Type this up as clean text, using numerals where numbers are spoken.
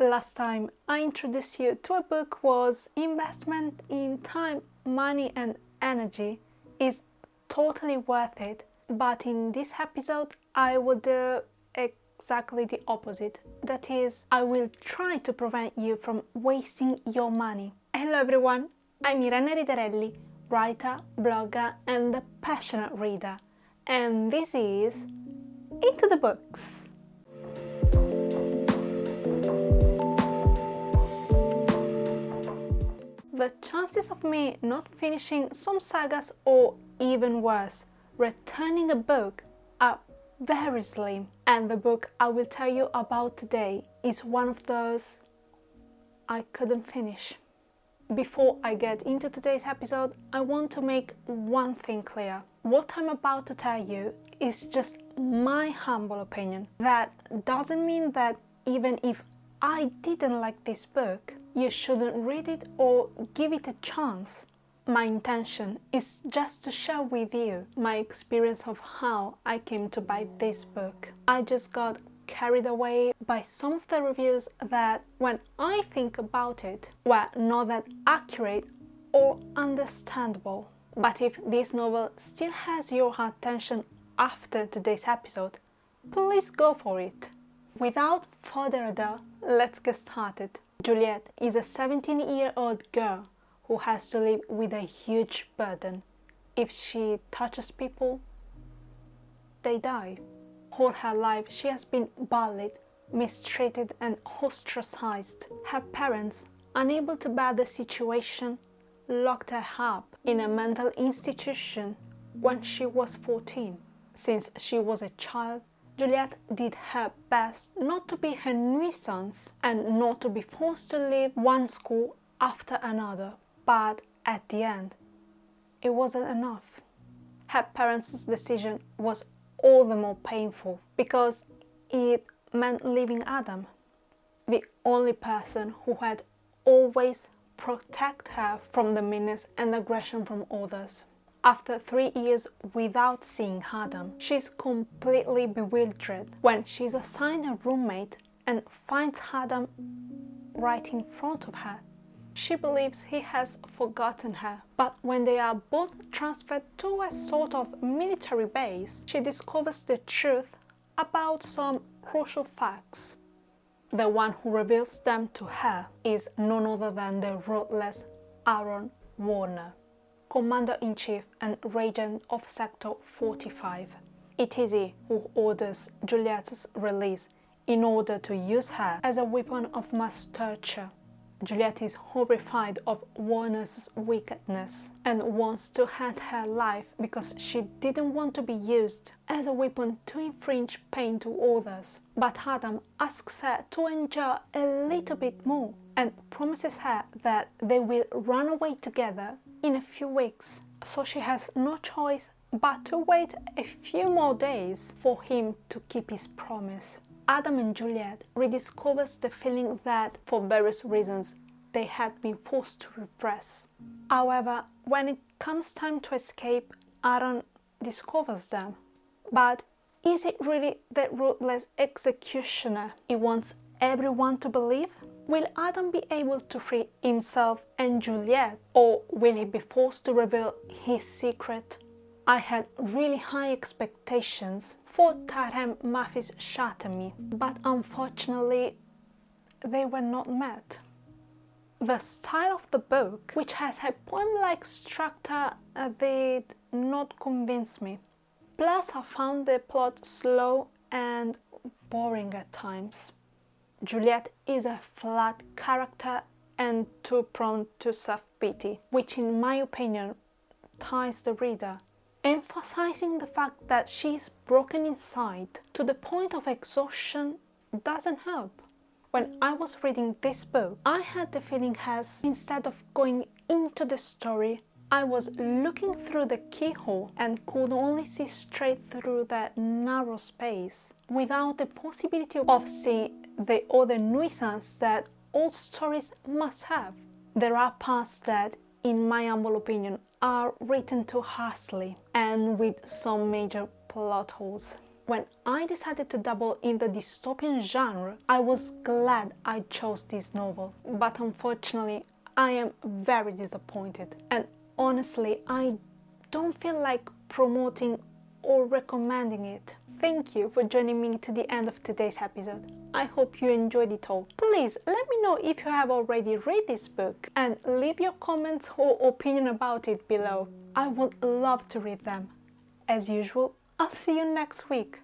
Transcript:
last time I introduced you to a book was investment in time, money and energy is totally worth it. But in this episode I will do exactly the opposite. That is, I will try to prevent you from wasting your money. Hello everyone, I'm Irene Riderelli, writer, blogger and a passionate reader. And this is Into the Books. The chances of me not finishing some sagas or even worse, returning a book are very slim. And the book I will tell you about today is one of those I couldn't finish. Before I get into today's episode, I want to make one thing clear. What I'm about to tell you is just my humble opinion. That doesn't mean that even if I didn't like this book, you shouldn't read it or give it a chance. My intention is just to share with you my experience of how I came to buy this book. I just got carried away by some of the reviews that, when I think about it, were not that accurate or understandable. But if this novel still has your attention after today's episode, please go for it. Without further ado, let's get started. Juliet is a 17-year-old girl who has to live with a huge burden. If she touches people, they die. All her life she has been bullied, mistreated and ostracized. Her parents, unable to bear the situation, locked her up in a mental institution when she was 14. Since she was a child, Juliet did her best not to be a nuisance and not to be forced to leave one school after another. But at the end, it wasn't enough. Her parents' decision was all the more painful because it meant leaving Adam, the only person who had always protected her from the meanness and aggression from others. After 3 years without seeing Adam, she's completely bewildered when she's assigned a roommate and finds Adam right in front of her. She believes he has forgotten her, but when they are both transferred to a sort of military base, she discovers the truth about some crucial facts. The one who reveals them to her is none other than the ruthless Aaron Warner, Commander-in-Chief and Regent of Sector 45. It is he who orders Juliet's release in order to use her as a weapon of mass torture. Juliet is horrified of Warner's wickedness and wants to end her life because she didn't want to be used as a weapon to inflict pain to others. But Adam asks her to endure a little bit more and promises her that they will run away together in a few weeks. So she has no choice but to wait a few more days for him to keep his promise. Adam and Juliet rediscovers the feeling that, for various reasons, they had been forced to repress. However, when it comes time to escape, Aaron discovers them. But is it really the ruthless executioner he wants everyone to believe? Will Adam be able to free himself and Juliet, or will he be forced to reveal his secret? I had really high expectations for Tarem Mafi's Shatter Me, but unfortunately they were not met. The style of the book, which has a poem-like structure, did not convince me. Plus I found the plot slow and boring at times. Juliet is a flat character and too prone to self-pity, which in my opinion ties the reader. Emphasizing the fact that she is broken inside to the point of exhaustion doesn't help. When I was reading this book, I had the feeling as, instead of going into the story, I was looking through the keyhole and could only see straight through that narrow space, without the possibility of seeing the other nuisance that all stories must have. There are parts that, in my humble opinion, are written too harshly and with some major plot holes. When I decided to dabble in the dystopian genre, I was glad I chose this novel. But unfortunately, I am very disappointed. And honestly, I don't feel like promoting or recommending it. Thank you for joining me to the end of today's episode. I hope you enjoyed it all. Please let me know if you have already read this book and leave your comments or opinion about it below. I would love to read them. As usual, I'll see you next week.